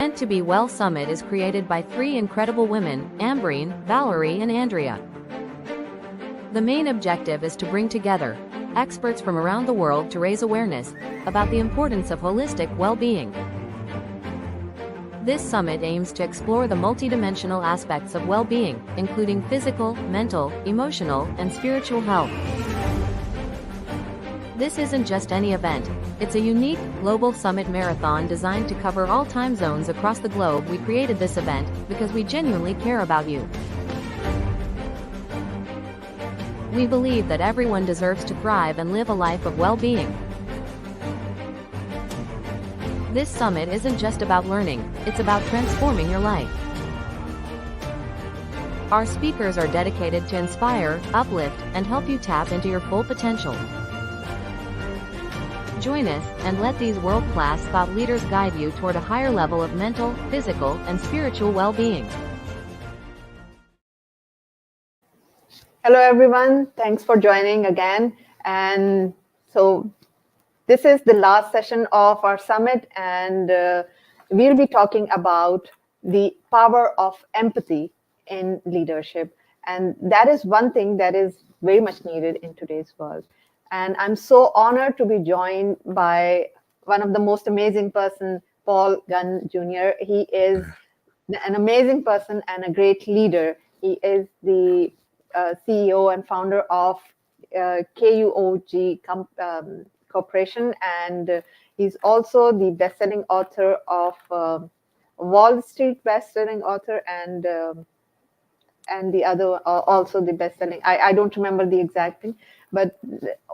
Meant to Be Well Summit is created by three incredible women, Ambreen, Valerie and Andrea. The main objective is to bring together experts from around the world to raise awareness about the importance of holistic well-being. This summit aims to explore the multidimensional aspects of well-being, including physical, mental, emotional, and spiritual health. This isn't just any event, it's a unique, global summit marathon designed to cover all time zones across the globe. We created this event because we genuinely care about you. We believe that everyone deserves to thrive and live a life of well-being. This summit isn't just about learning, it's about transforming your life. Our speakers are dedicated to inspire, uplift, and help you tap into your full potential. Join us, and let these world-class thought leaders guide you toward a higher level of mental, physical, and spiritual well-being. Hello, everyone. Thanks for joining again. And so this is the last session of our summit, and we'll be talking about the power of empathy in leadership. And that is one thing that is very much needed in today's world. And I'm so honored to be joined by one of the most amazing person, Paul Gunn Jr. He is an amazing person and a great leader. He is the CEO and founder of KUOG Corporation, and he's also the best-selling author of Wall Street best-selling author, and the other also the best-selling. I don't remember the exact thing, but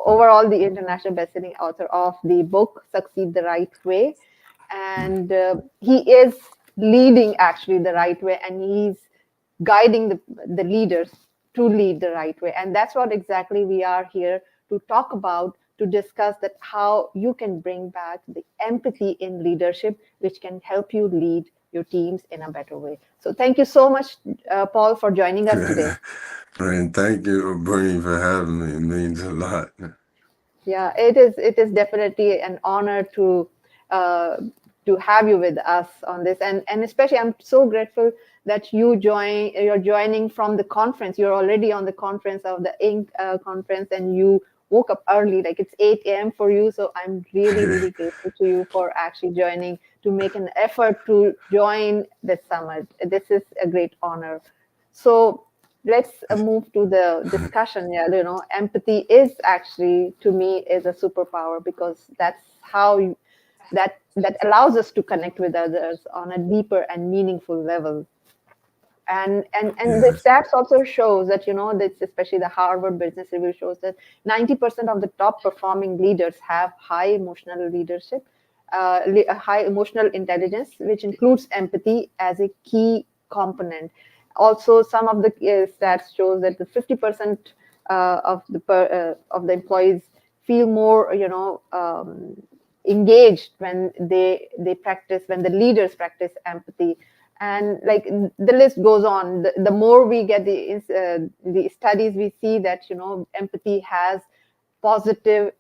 overall the international best-selling author of the book Succeed the Right Way, and he is leading actually the right way, and he's guiding the leaders to lead the right way. And that's what exactly we are here to talk about, to discuss that how you can bring back the empathy in leadership, which can help you lead your teams in a better way. So thank you so much, Paul, for joining us today. And thank you, Bernie, for having me. It means a lot. Yeah, it is definitely an honor to have you with us on this, and especially I'm so grateful that you're joining from the conference. You're already on the conference of the Inc. Conference, and you woke up early, like it's 8 a.m. for you. So I'm really grateful to you for actually joining, to make an effort to join this summit. This is a great honor. So let's move to the discussion. Yeah, empathy is actually, to me, is a superpower, because that's how that allows us to connect with others on a deeper and meaningful level. And the stats also shows that, that especially the Harvard Business Review shows that 90% of the top performing leaders have high emotional leadership, high emotional intelligence, which includes empathy as a key component. Also, some of the stats shows that the 50% of the employees feel more, engaged when they practice, when the leaders practice empathy. And like the list goes on. The more we get the studies, we see that empathy has positive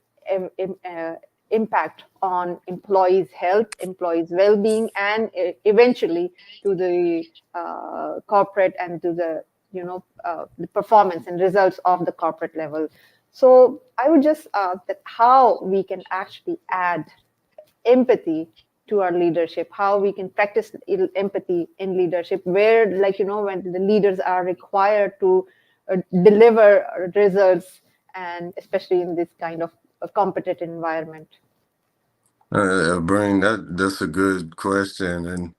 impact on employees' health, employees' well-being, and eventually to the corporate and to the the performance and results of the corporate level. So I would just ask that how we can actually add empathy to our leadership, how we can practice empathy in leadership, where, like, when the leaders are required to deliver results, and especially in this kind of a competitive environment. Bernie, that's a good question. And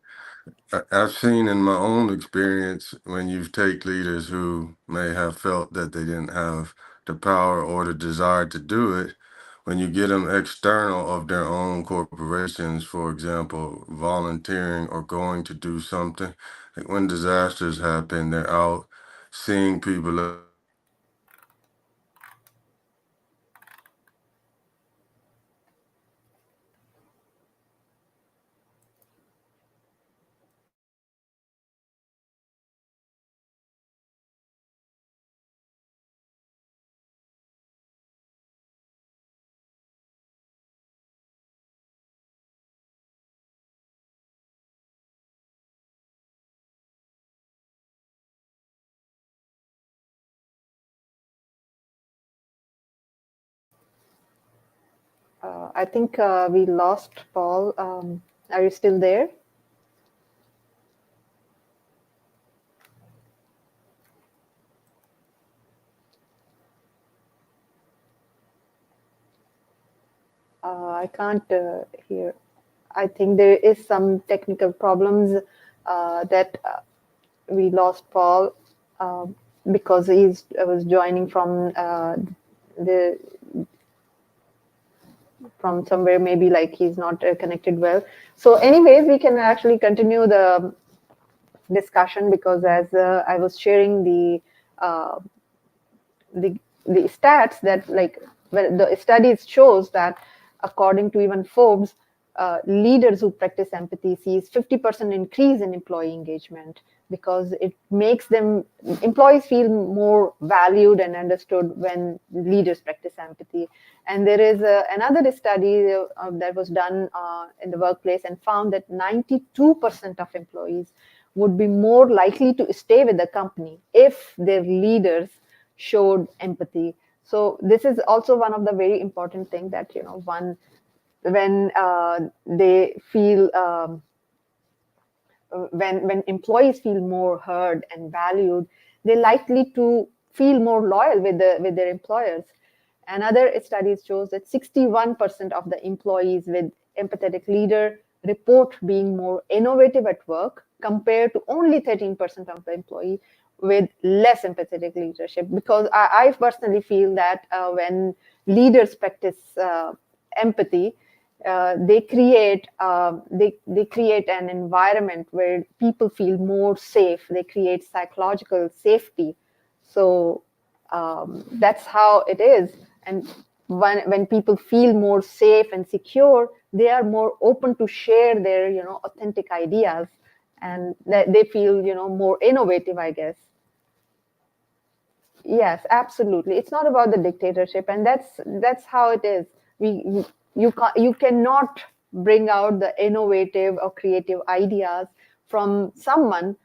I've seen in my own experience, when you take leaders who may have felt that they didn't have the power or the desire to do it, when you get them external of their own corporations, for example, volunteering or going to do something, like when disasters happen, they're out seeing people I think we lost Paul. Are you still there? I can't hear. I think there is some technical problems that we lost Paul because he was joining from the from somewhere, maybe like he's not connected well. So anyways, we can actually continue the discussion, because as I was sharing uh, the stats that, like, well, the studies shows that according to even Forbes, leaders who practice empathy sees 50% increase in employee engagement, because it makes them employees feel more valued and understood when leaders practice empathy. And there is another study that was done in the workplace and found that 92% of employees would be more likely to stay with the company if their leaders showed empathy. So this is also one of the very important things that, one, when they feel when employees feel more heard and valued, they're likely to feel more loyal with their employers. Another study shows that 61% of the employees with empathetic leader report being more innovative at work, compared to only 13% of the employee with less empathetic leadership. Because I personally feel that when leaders practice empathy, they create an environment where people feel more safe. They create psychological safety. So that's how it is. And when people feel more safe and secure, they are more open to share their authentic ideas, and they feel more innovative, I guess. Yes, absolutely. It's not about the dictatorship, and that's how it is. You cannot bring out the innovative or creative ideas from someone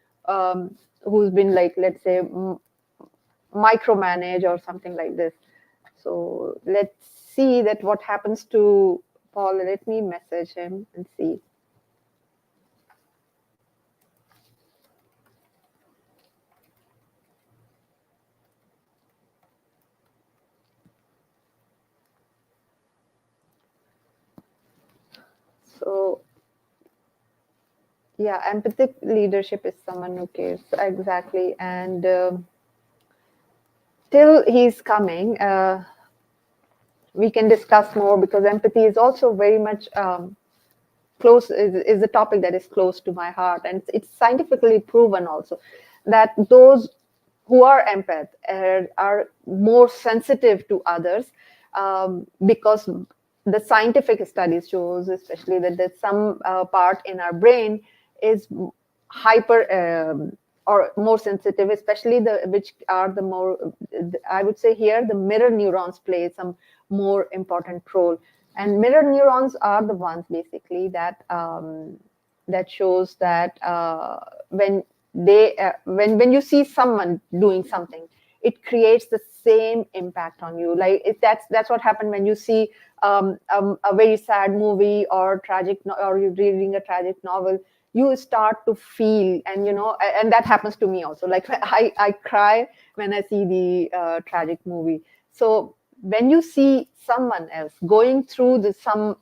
who's been, like, let's say, micromanage or something like this. So let's see that what happens to Paul. Let me message him and see. So yeah, empathic leadership is someone who cares, exactly. And till he's coming, we can discuss more, because empathy is also very much close, is a topic that is close to my heart. And it's scientifically proven also that those who are empath are more sensitive to others, because the scientific studies shows, especially, that there's some part in our brain is hyper or more sensitive, especially which are the more, I would say here, the mirror neurons play some more important role. And mirror neurons are the ones basically that that shows that when when you see someone doing something, it creates the same impact on you. Like, that's what happened when you see a very sad movie or tragic, or you're reading a tragic novel. You start to feel, and and that happens to me also. Like, I cry when I see the tragic movie. So when you see someone else going through some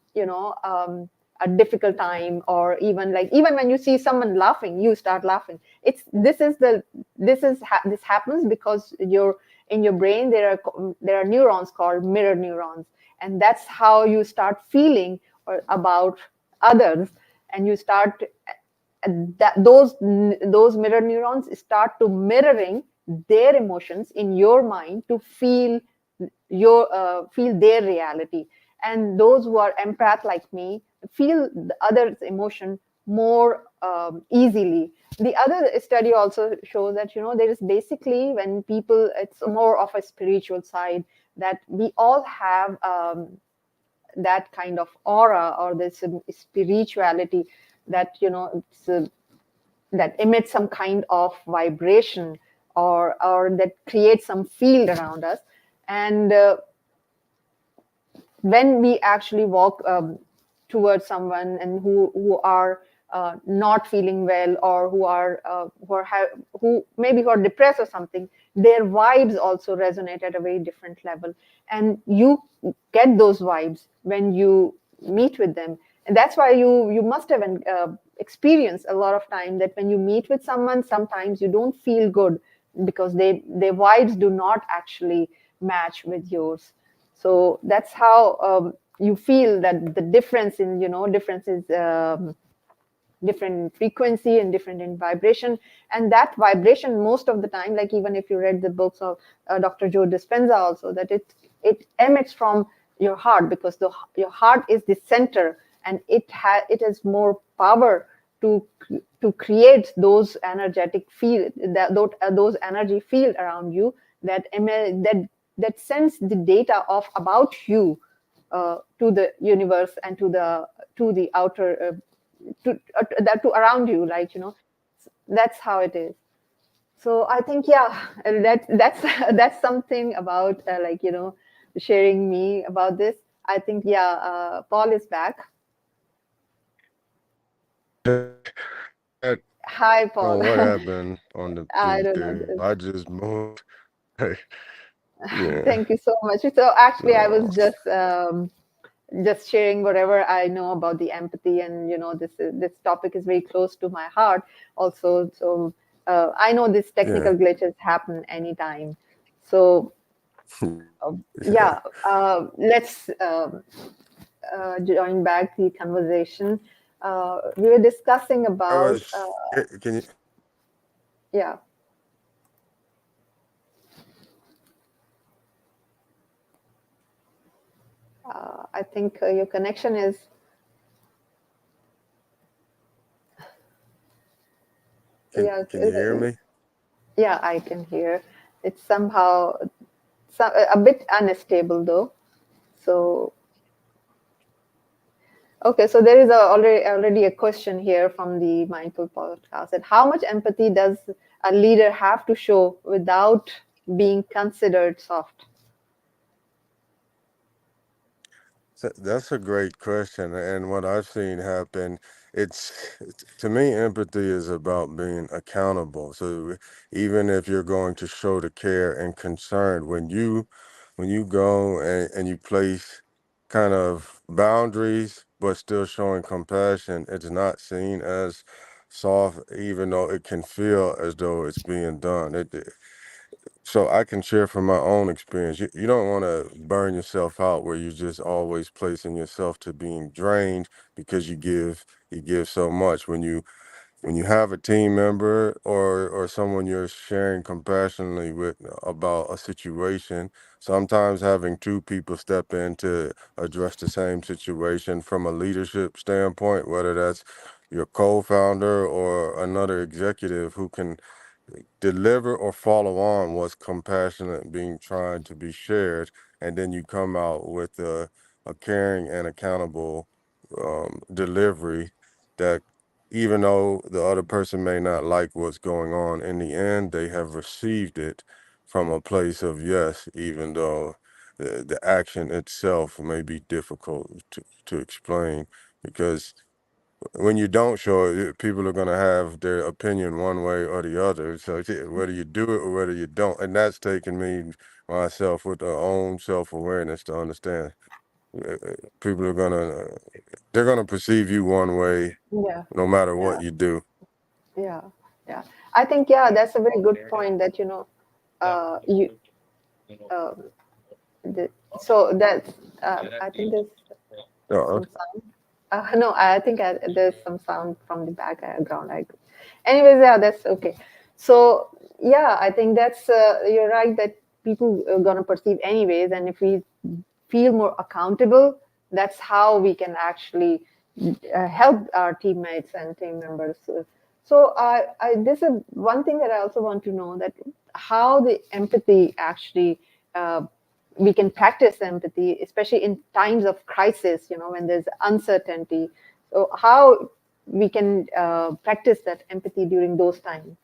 a difficult time, or even when you see someone laughing, you start laughing. This happens because in your brain there are neurons called mirror neurons, and that's how you start feeling about others. And you start that those mirror neurons start to mirroring their emotions in your mind to feel feel their reality. And those who are empath like me feel the other's emotion more easily. The other study also shows that there is basically, when people, it's more of a spiritual side, that we all have that kind of aura, or this spirituality that that emits some kind of vibration, or that creates some field around us. And when we actually walk towards someone and who are not feeling well, or who maybe who are depressed or something, their vibes also resonate at a very different level, and you get those vibes when you meet with them. And that's why you must have experienced a lot of time that when you meet with someone, sometimes you don't feel good because their vibes do not actually match with yours. So that's how you feel that the difference in differences, different frequency and different in vibration. And that vibration, most of the time, like even if you read the books of Dr. Joe Dispenza also, that it emits from your heart, because your heart is the center, and it has more power to create those energetic field, those energy field around you, that sends the data of about you to the universe and to the outer that to around you, like that's how it is. So I think, yeah, that's that's something about sharing me about this. I think, yeah, Paul is back. I Hi, don't know Paul. what happened on the I team don't know. there. I just moved. Yeah. Thank you so much. So actually, I was So just sharing whatever I know about the empathy, and this topic is very close to my heart also. So I know these technical yeah. glitches happen anytime. So Yeah. yeah, let's join back the conversation. We were discussing I about was. Can you? yeah. I think your connection is yeah. Can you hear me? Yeah, I can hear. It's somehow a bit unstable though. So okay, so there is already a question here from the Mindful podcast, that how much empathy does a leader have to show without being considered soft? That's a great question, and what I've seen happen, it's to me, empathy is about being accountable. So even if you're going to show the care and concern, when you go and you place kind of boundaries, but still showing compassion, it's not seen as soft, even though it can feel as though it's being done. So I can share from my own experience. You don't want to burn yourself out where you're just always placing yourself to being drained because you give so much. When you have a team member or someone you're sharing compassionately with about a situation, sometimes having two people step in to address the same situation from a leadership standpoint, whether that's your co-founder or another executive who can deliver or follow on what's compassionate being trying to be shared, and then you come out with a caring and accountable delivery that even though the other person may not like what's going on, in the end they have received it from a place of yes, even though the action itself may be difficult to explain, because when you don't show it, people are going to have their opinion one way or the other. So whether you do it or whether you don't, and that's taken me myself with their own self-awareness to understand people are they're gonna perceive you one way Yeah, no matter yeah, what you do. yeah, yeah. I think, yeah, that's a very good point that you um, the, so that I think there's Uh, some sound. No, I think there's some sound from the background. Anyways, yeah, that's okay. So yeah, I think that's you're right that people are gonna perceive anyways, and if we feel more accountable, that's how we can actually help our teammates and team members. So this is one thing that I also want to know, that how the empathy actually we can practice empathy, especially in times of crisis, when there's uncertainty. So how we can practice that empathy during those times.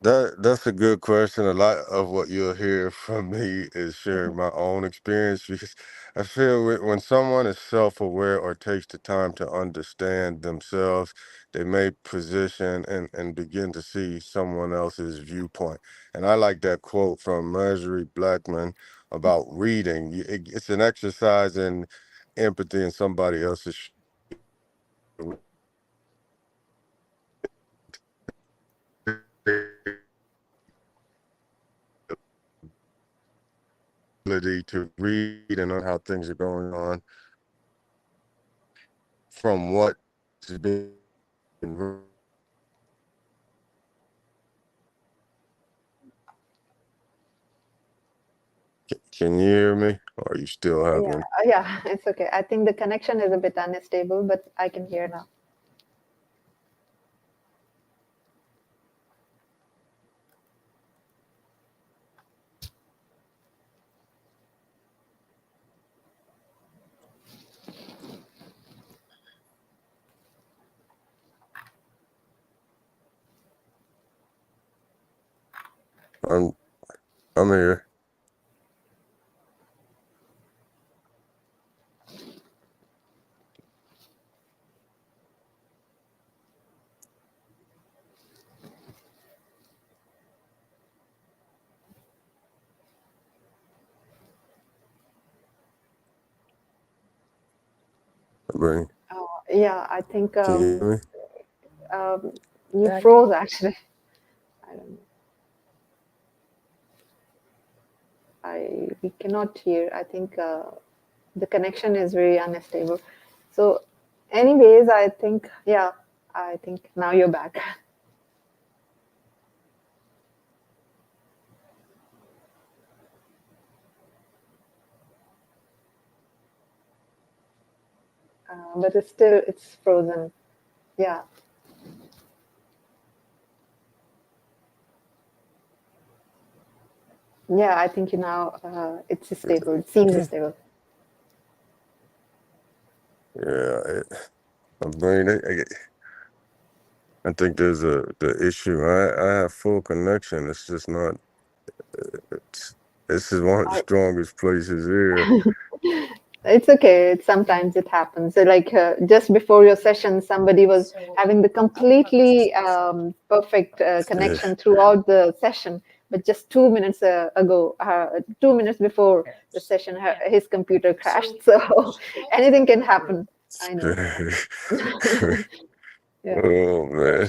That's a good question. A lot of what you'll hear from me is sharing my own experience because I feel when someone is self-aware or takes the time to understand themselves, they may position and begin to see someone else's viewpoint. And I like that quote from Marjorie Blackman about reading. It's an exercise in empathy in somebody else's ability to read and know how things are going on from what's been. Can you hear me? Or are you still Yeah, having? yeah, it's okay. I think the connection is a bit unstable, but I can hear now. I'm I'm here. Bring. Yeah, I think Can you hear me? you froze actually. I don't know. We cannot hear. I think the connection is very unstable. So, anyways, I think yeah, I think now you're back. But it's frozen. Yeah, yeah. I think you now it's stable. It seems stable. Yeah, I mean, I think there's the issue. I have full connection. It's just not. It's, this is one of the I, strongest places here. It's okay. Sometimes it happens. So like just before your session, somebody was having the completely perfect connection throughout the session, but just 2 minutes ago, 2 minutes before the session, his computer crashed. So anything can happen. I know. Yeah, Oh man.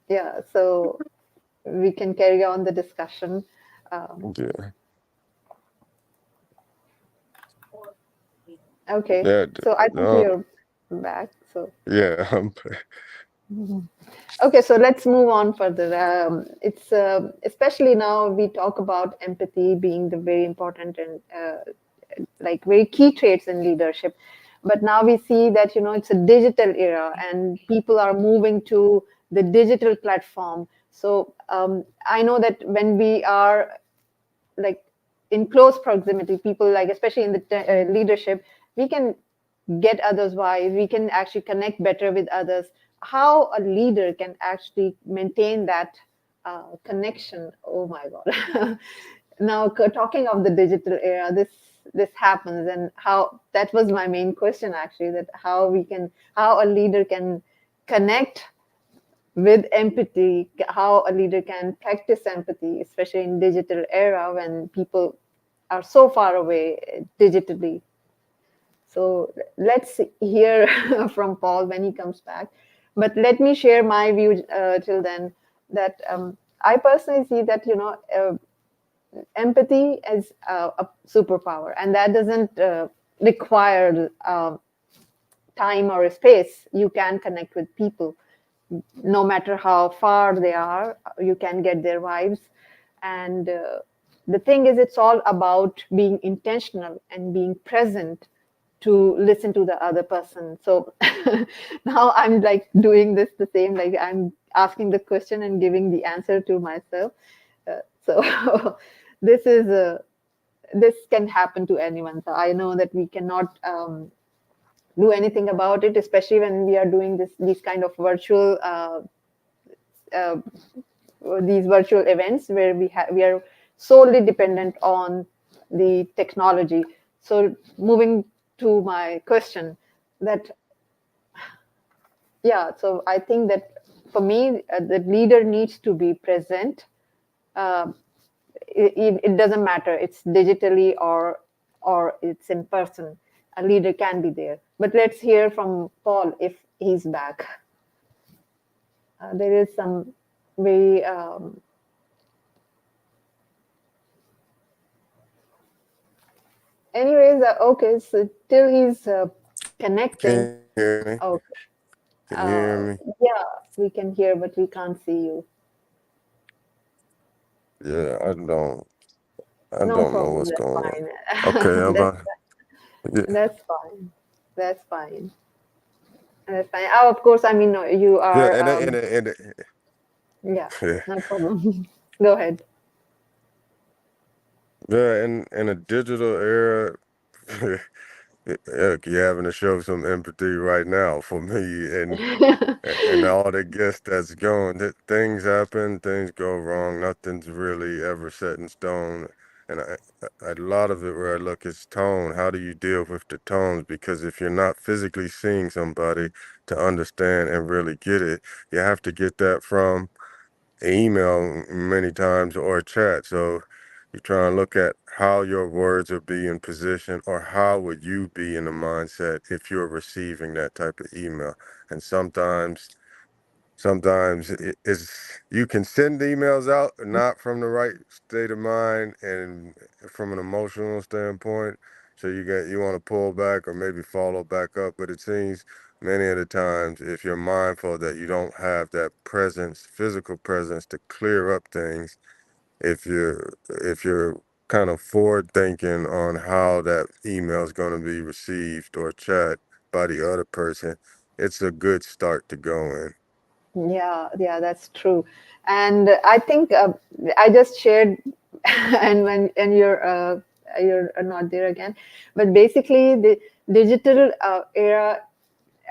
yeah. So we can carry on the discussion. Yeah. Okay. That. So I think No. you're back. So. Yeah. Okay, so let's move on further. It's especially now we talk about empathy being the very important and like very key traits in leadership. But now we see that it's a digital era and people are moving to the digital platform. So I know that when we are like in close proximity, people like especially in the leadership, we can get others wise, we can actually connect better with others. How a leader can actually maintain that connection? Oh my god. Now talking of the digital era, this happens, and how that was my main question actually, that how a leader can connect with empathy, how a leader can practice empathy, especially in digital era when people are so far away digitally. So let's hear from Paul when he comes back. But let me share my view till then, that I personally see that empathy is a superpower, and that doesn't require time or space. You can connect with people no matter how far they are. You can get their vibes. And the thing is, it's all about being intentional and being present to listen to the other person. So now I'm like doing this the same, like I'm asking the question and giving the answer to myself. So this can happen to anyone. So I know that we cannot do anything about it, especially when we are doing these kind of virtual uh, these virtual events where we are solely dependent on the technology. So moving to my question, that yeah, so I think that for me, the leader needs to be present. Uh, it doesn't matter it's digitally or it's in person. A leader can be there. But let's hear from Paul if he's back. There is some very anyways, okay, so till he's connecting. Can you hear me? Okay. Can you hear me? Yeah, we can hear, but we can't see you. Yeah, I No don't know problem. what's That's going on. Okay, fine. how that's about yeah, that's fine. That's fine. That's fine. Oh, of course. I mean, no, you yeah, are. and Yeah, yeah, no problem. Go ahead. yeah, in a digital era, heck, you're having to show some empathy right now for me and all the guests that's going. Things happen, things go wrong. Nothing's really ever set in stone. And a lot of it where I look is tone. How do you deal with the tones? Because if you're not physically seeing somebody to understand and really get it, you have to get that from email many times or a chat. So you try and look at how your words are being positioned or how would you be in the mindset if you're receiving that type of email. And sometimes it's you can send emails out not from the right state of mind and from an emotional standpoint. So you want to pull back or maybe follow back up, but it seems many of the times if you're mindful that you don't have that presence, physical presence to clear up things, if you're kind of forward thinking on how that email is going to be received or chat by the other person, it's a good start to go in. Yeah, that's true. And I think I just shared, and you're not there again. But basically, the digital era,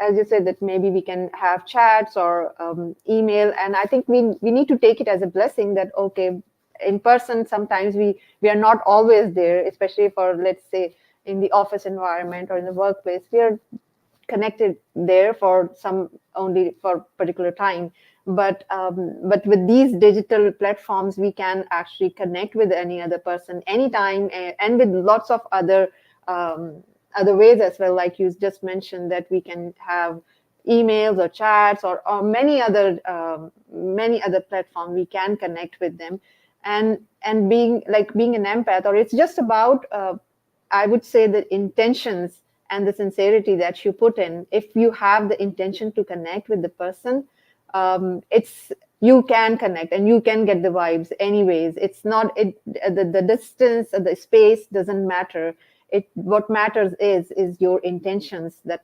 as you said, that maybe we can have chats or email, and I think we need to take it as a blessing that okay, in person sometimes we are not always there, especially for, let's say, in the office environment or in the workplace. We are connected there for some only for particular time, but with these digital platforms we can actually connect with any other person anytime, and with lots of other ways as well, like you just mentioned, that we can have emails or chats or many other platforms we can connect with them. And being an empath, or it's just about I would say the intentions and the sincerity that you put in. If you have the intention to connect with the person, it's you can connect and you can get the vibes anyways. It's not the distance or the space doesn't matter. It what matters is your intentions. That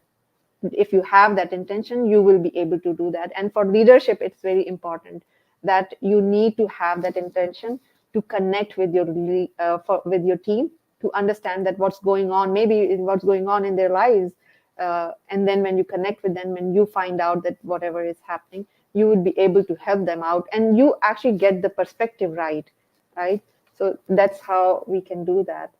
if you have that intention, you will be able to do that. And for leadership, it's very important that you need to have that intention to connect with with your team, to understand that what's going on, maybe what's going on in their lives. And then when you connect with them, when you find out that whatever is happening, you would be able to help them out, and you actually get the perspective right? So that's how we can do that.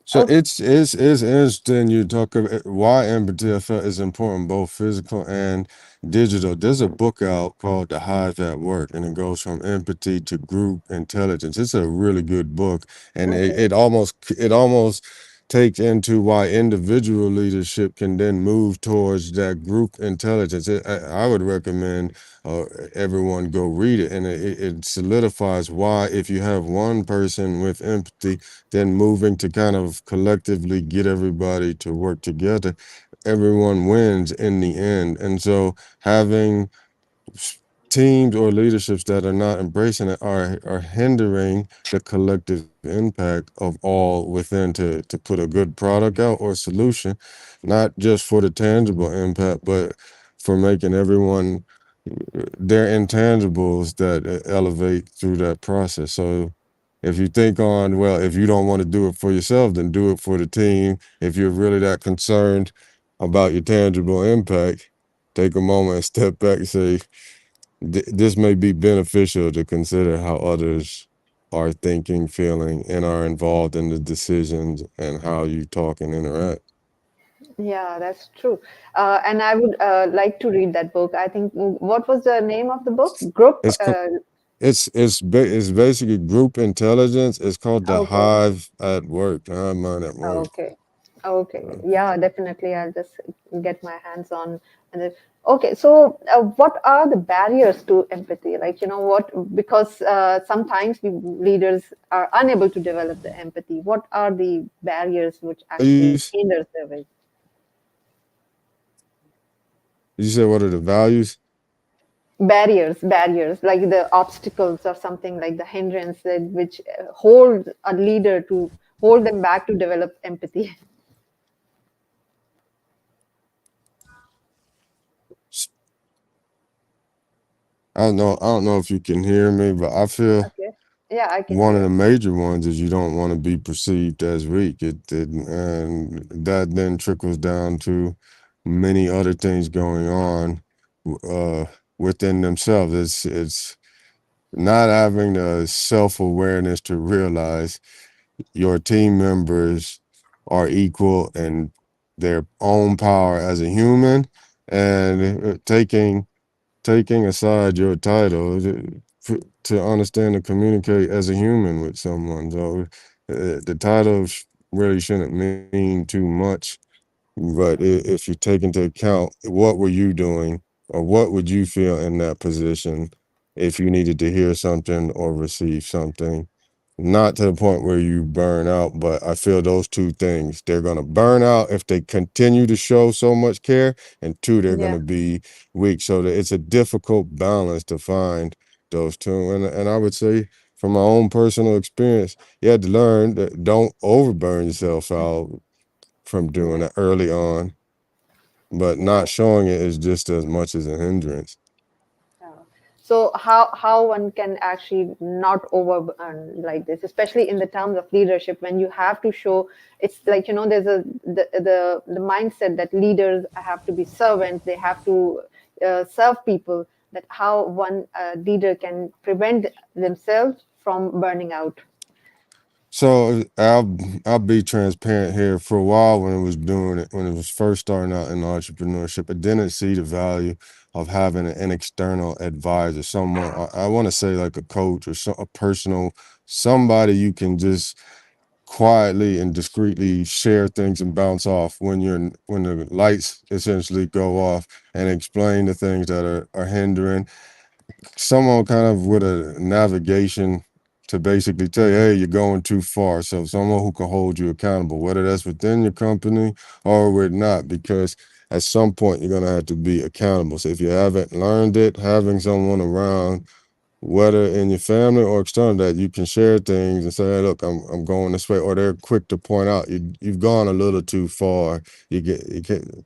So Okay. it's interesting you talk about why empathy I felt is important, both physical and digital. There's a book out called The Hive at Work, and it goes from empathy to group intelligence. It's a really good book, and Okay. it almost takes into why individual leadership can then move towards that group intelligence. I would recommend everyone go read it, and it solidifies why if you have one person with empathy then moving to kind of collectively get everybody to work together, everyone wins in the end. And so having teams or leaderships that are not embracing it are hindering the collective impact of all within to put a good product out or solution, not just for the tangible impact, but for making everyone their intangibles that elevate through that process. So if you think on, well, if you don't want to do it for yourself, then do it for the team. If you're really that concerned about your tangible impact, take a moment and step back and say, this may be beneficial to consider how others are thinking, feeling, and are involved in the decisions and how you talk and interact. Yeah, that's true. And I would like to read that book. I think, what was the name of the book? Group. It's co- it's basically group intelligence. It's called the Okay. hive at work. The hive mind at work. Okay. Okay. Uh, Yeah, definitely. I'll just get my hands on. And then, okay. So, what are the barriers to empathy? Like, what, because sometimes we leaders are unable to develop the empathy. What are the barriers which actually Values. hinders their way? You said what are the values? Barriers like the obstacles or something like the hindrance that which hold a leader to hold them back to develop empathy. I don't know if you can hear me, but I feel Okay. Yeah, I can one of hear. the major ones is you don't want to be perceived as weak. And that then trickles down to many other things going on uh, within themselves. It's not having the self awareness to realize your team members are equal in their own power as a human, and taking aside your title to understand and communicate as a human with someone. So the title really shouldn't mean too much, but if you take into account what were you doing or what would you feel in that position if you needed to hear something or receive something, not to the point where you burn out, but I feel those two things, they're going to burn out if they continue to show so much care, and two, they're going Yeah, to be weak. So that it's a difficult balance to find those two. And I would say from my own personal experience, you had to learn that don't overburn yourself out from doing yeah, it early on, but yeah. not showing it is just as much as a hindrance. Yeah. So how one can actually not overburn like this, especially in the terms of leadership, when you have to show, it's like, there's the mindset that leaders have to be servants, they have to serve people. That how one leader can prevent themselves from burning out. So I'll be transparent here. For a while, when it was doing it, when it was first starting out in entrepreneurship, I didn't see the value of having an external advisor, someone I want to say like a coach or a personal somebody you can just quietly and discreetly share things and bounce off when when the lights essentially go off, and explain the things that are hindering someone kind of with a navigation to basically tell you, hey, you're going too far. So someone who can hold you accountable, whether that's within your company or with not, because at some point you're gonna have to be accountable. So if you haven't learned it, having someone around, whether in your family or external, that you can share things and say, hey, look, I'm going this way, or they're quick to point out you've gone a little too far. You can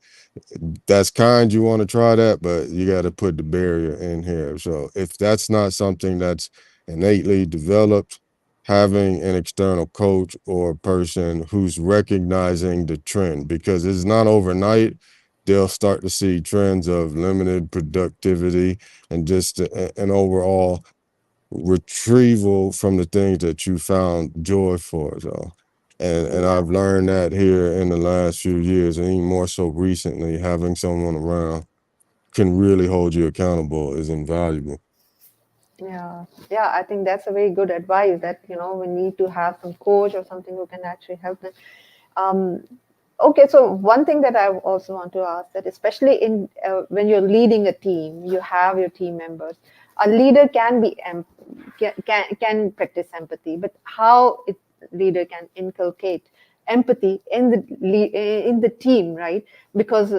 that's kind, you want to try that, but you got to put the barrier in here. So if that's not something that's innately developed, having an external coach or person who's recognizing the trend, because it's not overnight, they'll start to see trends of limited productivity and just an overall retrieval from the things that you found joy for. So and Yeah. I've learned that here in the last few years, and even more so recently, having someone around can really hold you accountable is invaluable. Yeah, yeah, I think that's a very good advice that, we need to have some coach or something who can actually help them. Um, okay, so one thing that I also want to ask that, especially in when you're leading a team, you have your team members. A leader can be can practice empathy, but how it leader can inculcate empathy in in the team, right? Because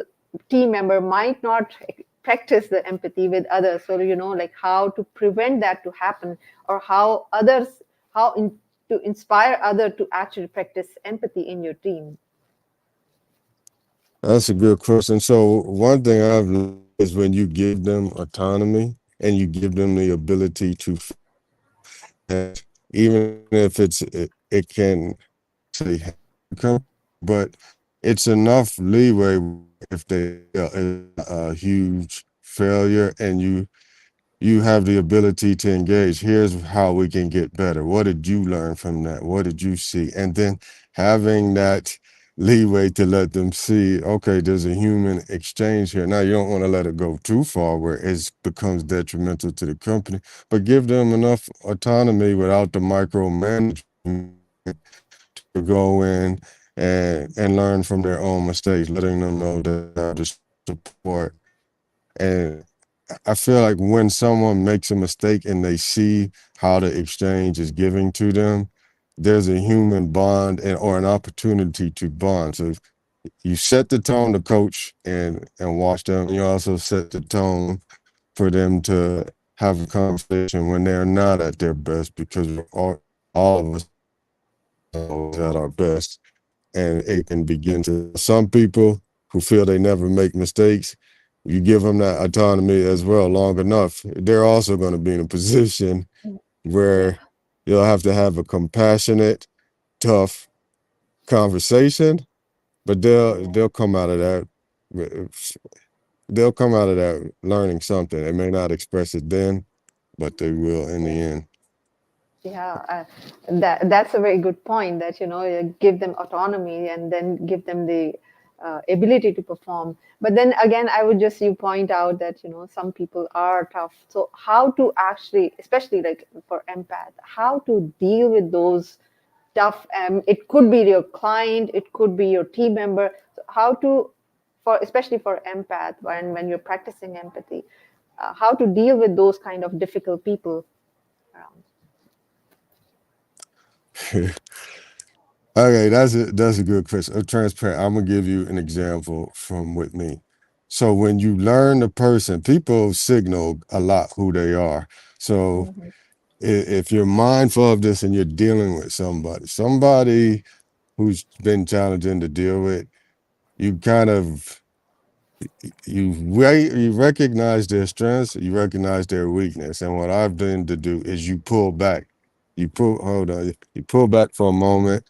team member might not practice the empathy with others, so like how to prevent that to happen, or how others to inspire other to actually practice empathy in your team. That's a good question. So one thing I've learned is when you give them autonomy and you give them the ability to and even if it can say come, but it's enough leeway if they a huge failure and you have the ability to engage. Here's how we can get better. What did you learn from that? What did you see? And then having that leeway to let them see, okay, there's a human exchange here. Now, you don't want to let it go too far where it becomes detrimental to the company, but give them enough autonomy without the micromanagement to go in and learn from their own mistakes, letting them know that they have the support. And I feel like when someone makes a mistake and they see how the exchange is giving to them, there's a human bond or an opportunity to bond. So you set the tone to coach and watch them. You also set the tone for them to have a conversation when they're not at their best, because all of us are at our best. And it can begin to, some people who feel they never make mistakes, you give them that autonomy as well long enough, they're also going to be in a position where you'll have to have a compassionate, tough conversation, but they'll come out of that. They'll come out of that learning something. They may not express it then, but they will in the end. Yeah, that's a very good point. That you give them autonomy and then give them the ability to perform. But then again, I would just you point out that some people are tough. So how to actually, especially like for empath, how to deal with those tough? It could be your client, it could be your team member. So how to, for especially for empath, when you're practicing empathy, how to deal with those kind of difficult people around. Okay, that's a good question. Transparent. I'm gonna give you an example from with me. So when you learn the person, people signal a lot who they are. So Mhm. if you're mindful of this and you're dealing with somebody who's been challenging to deal with, you kind of you recognize their strengths, you recognize their weakness, and what I've done to do is you pull back. You pull back for a moment,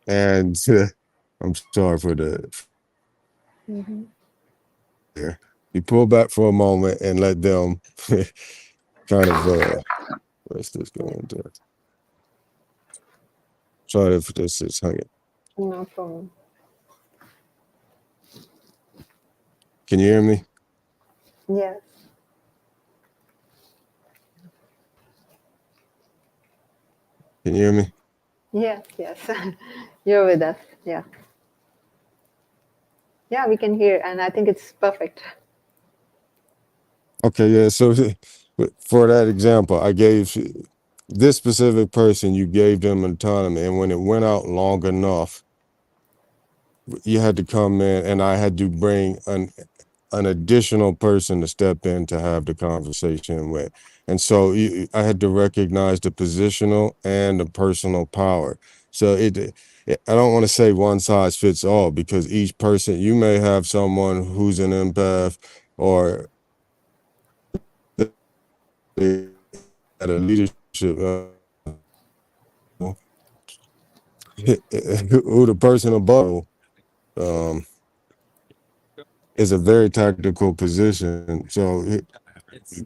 and I'm sorry for the Mhm. there. You pull back for a moment and let them kind of where's this going to? Sorry if this is hanging. No problem. Can you hear me? Yes. Can you hear me? Yes. Yes. You're with us. Yeah. Yeah, we can hear, and I think it's perfect. Okay, yeah. So for that example, I gave this specific person, you gave them autonomy, and when it went out long enough, you had to come in, and I had to bring an additional person to step in to have the conversation with. And so I had to recognize the positional and the personal power. So I don't want to say one size fits all, because each person, you may have someone who's an empath or at a leadership who the person above um, is a very tactical position. So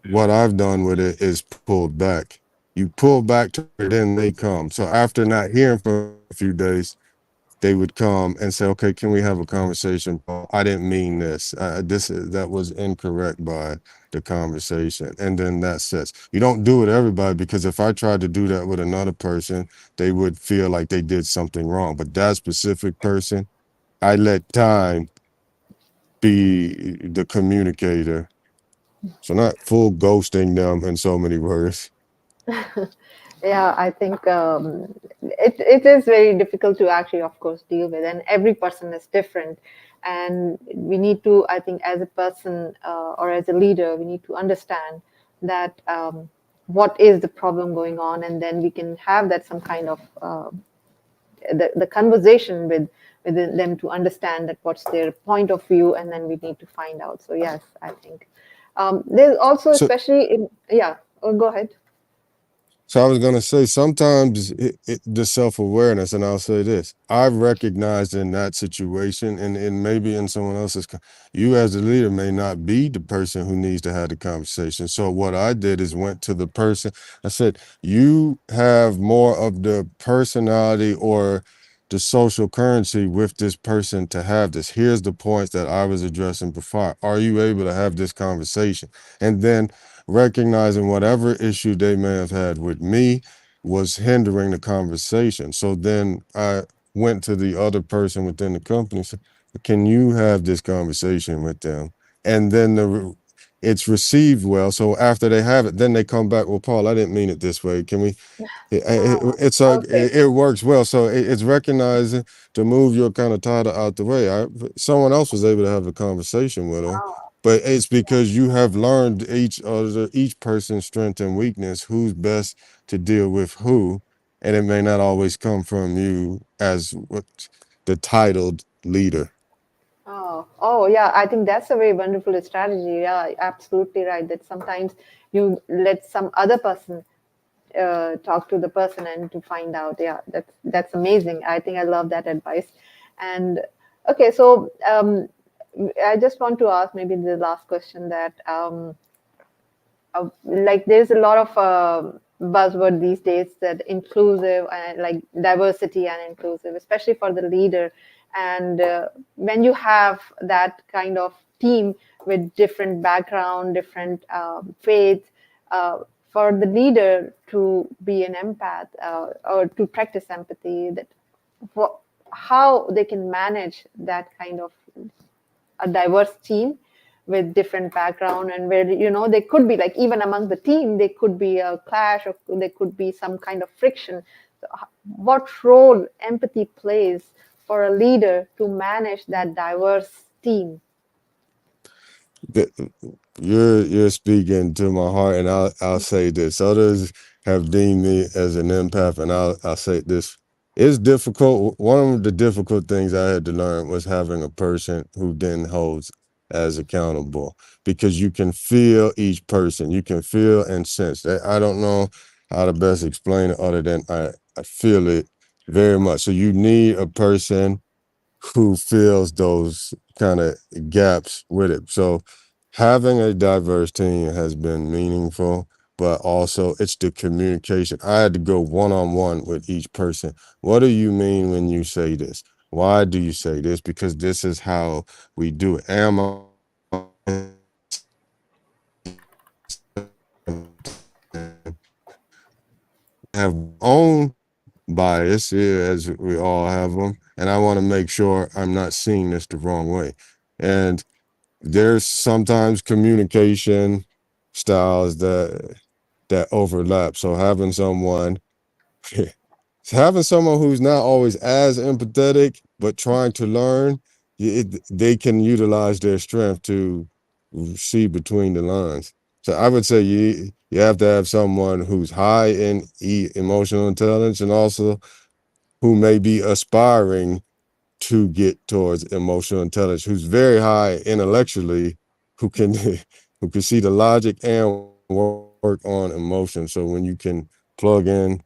what I've done with it is pulled back. You pull back to then they come. So after not hearing for a few days, they would come and say, "Okay, can we have a conversation? I didn't mean this. That was incorrect by the conversation." And then that sets. You don't do it with everybody, because if I tried to do that with another person, they would feel like they did something wrong. But that specific person, I let time be the communicator. So not full ghosting them in so many words. Yeah, I think it is very difficult to actually, of course, deal with, and every person is different. And we need to, I think, as a person or as a leader, we need to understand that what is the problem going on, and then we can have that some kind of the conversation with them to understand that what's their point of view, and then we need to find out. So yes, I think there's also, So especially in, yeah. Oh, go ahead. So I was going to say sometimes the self-awareness, and I'll say this, I've recognized in that situation and maybe in someone else's, you as a leader may not be the person who needs to have the conversation. So what I did is went to the person, I said, you have more of the personality or the social currency with this person to have this. Here's the points that I was addressing before. Are you able to have this conversation? And then recognizing whatever issue they may have had with me was hindering the conversation. So then I went to the other person within the company and said, can you have this conversation with them? And then it's received well. So after they have it, then they come back, well, Paul, I didn't mean it this way. Can we Ah, it's like okay. it works well. So it's recognizing to move your kind of title out the way. Someone else was able to have a conversation with them, Ah, but it's because you have learned each person's strength and weakness, who's best to deal with who, and it may not always come from you as the titled leader. oh, yeah. I think that's a very wonderful strategy. Yeah, absolutely right. That sometimes you let some other person talk to the person and to find out. Yeah, that's amazing. I think I love that advice. And okay, so I just want to ask maybe the last question that like there's a lot of buzzword these days that inclusive and like diversity and inclusive, especially for the leader. And when you have that kind of team with different background, different faith, uh, for the leader to be an empath or to practice empathy, that what, how they can manage that kind of a diverse team with different background, and where they could be like, even among the team there could be a clash or there could be some kind of friction. So what role empathy plays for a leader to manage that diverse team? Th- you're speaking to my heart, and I'll say this. Others have deemed me as an empath, and I'll say this. It's difficult. One of the difficult things I had to learn was having a person who then holds as accountable, because you can feel each person. You can feel and sense that. I don't know how to best explain it other than I feel it very much. So you need a person who fills those kind of gaps with it. So having a diverse team has been meaningful, but also it's the communication. I had to go one-on-one with each person. What do you mean when you say this? Why do you say this? Because this is how we do it. Am I have my own bias here, as we all have them, and I want to make sure I'm not seeing this the wrong way. And there's sometimes communication styles that overlap. So having someone who's not always as empathetic but trying to learn, they can utilize their strength to see between the lines. So I would say you have to have someone who's high in emotional intelligence, and also who may be aspiring to get towards emotional intelligence, who's very high intellectually, who can who can see the logic and work on emotion. So when you can plug in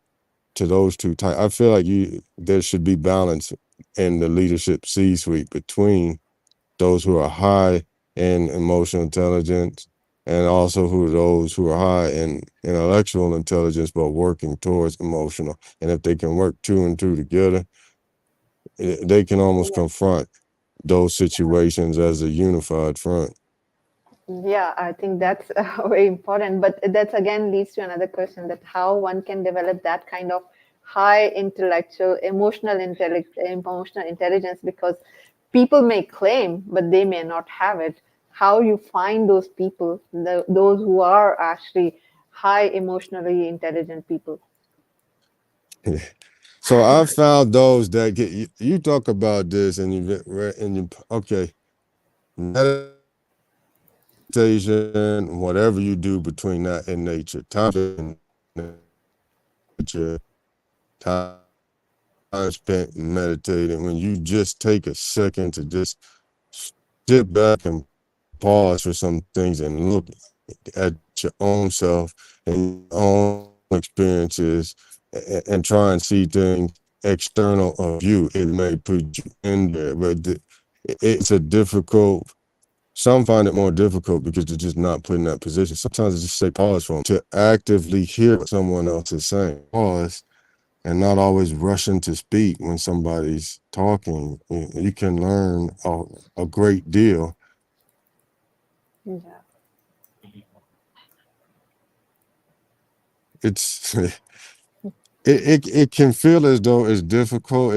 to those two types, I feel like there should be balance in the leadership C-suite between those who are high in emotional intelligence, and also those who are high in intellectual intelligence but working towards emotional. And if they can work two and two together, they can almost confront those situations as a unified front. Yeah, I think that's very important. But that again leads to another question, that how one can develop that kind of high intellectual, emotional intelligence, because people may claim, but they may not have it. How you find those people, those who are actually high emotionally intelligent people? So I found those that get you talk about this, and you okay, meditation, whatever you do between that and nature, time nature, time spent meditating, when you just take a second to just sit back and pause for some things and look at your own self and your own experiences and try and see things external of you. It may put you in there, but it's a difficult. Some find it more difficult because they're just not put in that position. Sometimes it's just say pause for them to actively hear what someone else is saying. Pause and not always rushing to speak when somebody's talking. You can learn a great deal. Yeah. It's it can feel as though it's difficult.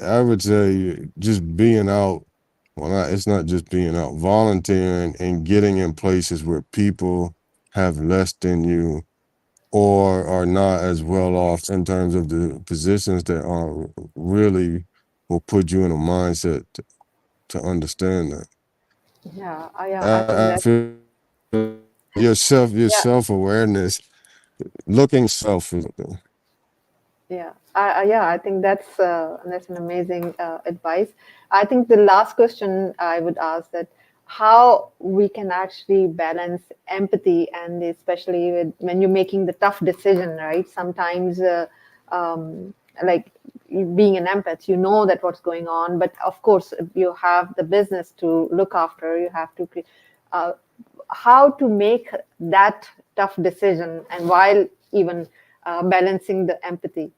I would say just being out. Well, it's not just being out, volunteering and getting in places where people have less than you or are not as well off in terms of the positions that are really will put you in a mindset to understand that. Yeah, I think I that, feel your yeah. self-awareness, looking self is Yeah, yeah, I think that's an amazing advice. I think the last question I would ask that how we can actually balance empathy and especially when you're making the tough decision, right? Sometimes, like being an empath, you know that what's going on, but of course you have the business to look after. You have to uh, how to make that tough decision and while even balancing the empathy.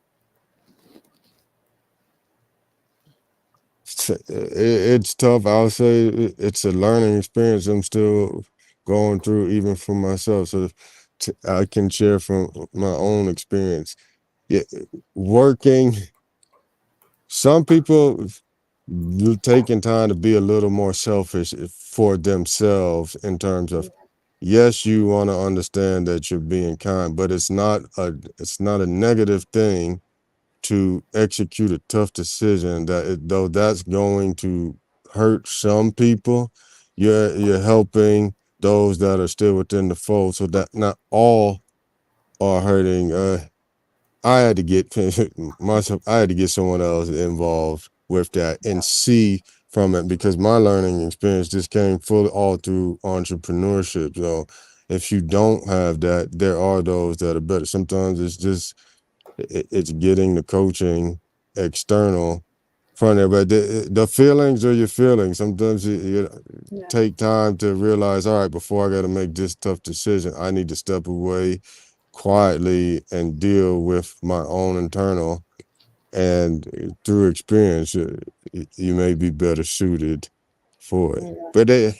it's tough. I'll say it's a learning experience I'm still going through, even for myself. So I can share from my own experience. Yeah, working. Some people taking time to be a little more selfish for themselves in terms of yes, you want to understand that you're being kind, but it's not a negative thing to execute a tough decision though that's going to hurt some people. You're helping those that are still within the fold so that not all are hurting. I had to get myself. I had to get someone else involved with that and see from it because my learning experience just came fully all through entrepreneurship. So if you don't have that, there are those that are better. Sometimes it's just it's getting the coaching external from there, but the feelings are your feelings. Sometimes you Yeah, take time to realize, all right, before I got to make this tough decision, I need to step away quietly and deal with my own internal. And through experience, you may be better suited for it. yeah, But it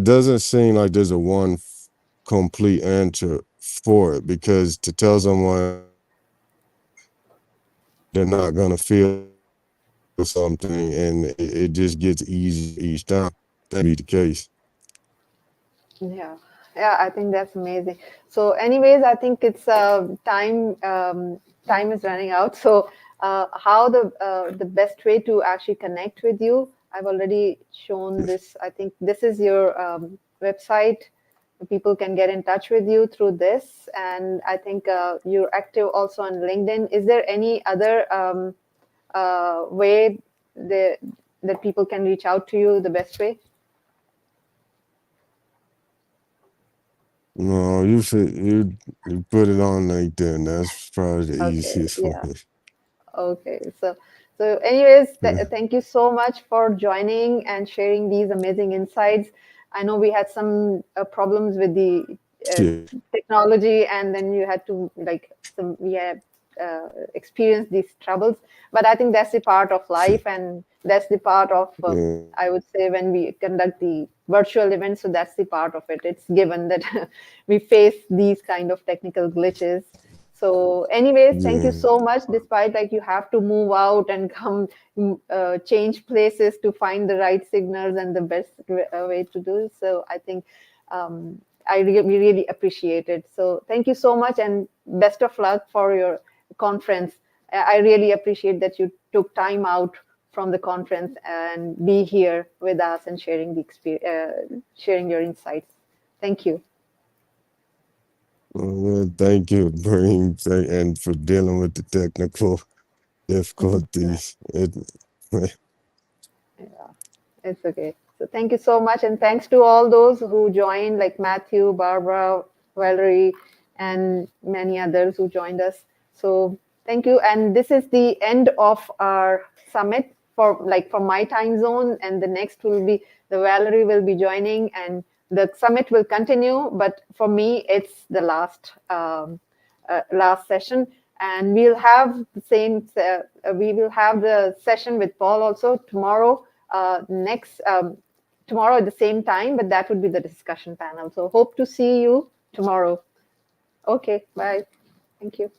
doesn't seem like there's a one complete answer for it because to tell someone they're not going to feel something and it just gets easier each time, that be the case. yeah, yeah. I think that's amazing. So, anyways, I think it's time. Time is running out. So, how the best way to actually connect with you? I've already shown this. I think this is your website. People can get in touch with you through this, and I think you're active also on LinkedIn. Is there any other way the, that people can reach out to you? The best way? No, you put it on LinkedIn. That's probably the Okay, easiest yeah. way. Okay, so anyways, Yeah. thank you so much for joining and sharing these amazing insights. I know we had some problems with the uh, Shit. technology, and then you had to like some we had experienced these troubles. But I think that's the part of life, and that's the part of Yeah. I would say when we conduct the virtual events. So that's the part of it. It's given that we face these kind of technical glitches. So, anyways, thank you Yeah. so much. Despite like you have to move out and come change places to find the right signals and the best way to do it. So, I think we really appreciate it. So, thank you so much and best of luck for your conference. I really appreciate that you took time out from the conference and be here with us and sharing the experience, sharing your insights. Thank you. Well, thank you, Bream, and for dealing with the technical difficulties. Yeah, it's okay. So thank you so much. And thanks to all those who joined, like Matthew, Barbara, Valerie, and many others who joined us. So thank you. And this is the end of our summit for my time zone. And the next will be the Valerie will be joining, and the summit will continue. But for me, it's the last session. And we'll have the same. We will have the session with Paul also tomorrow. Tomorrow at the same time, but that would be the discussion panel. So hope to see you tomorrow. Okay, bye. Thank you.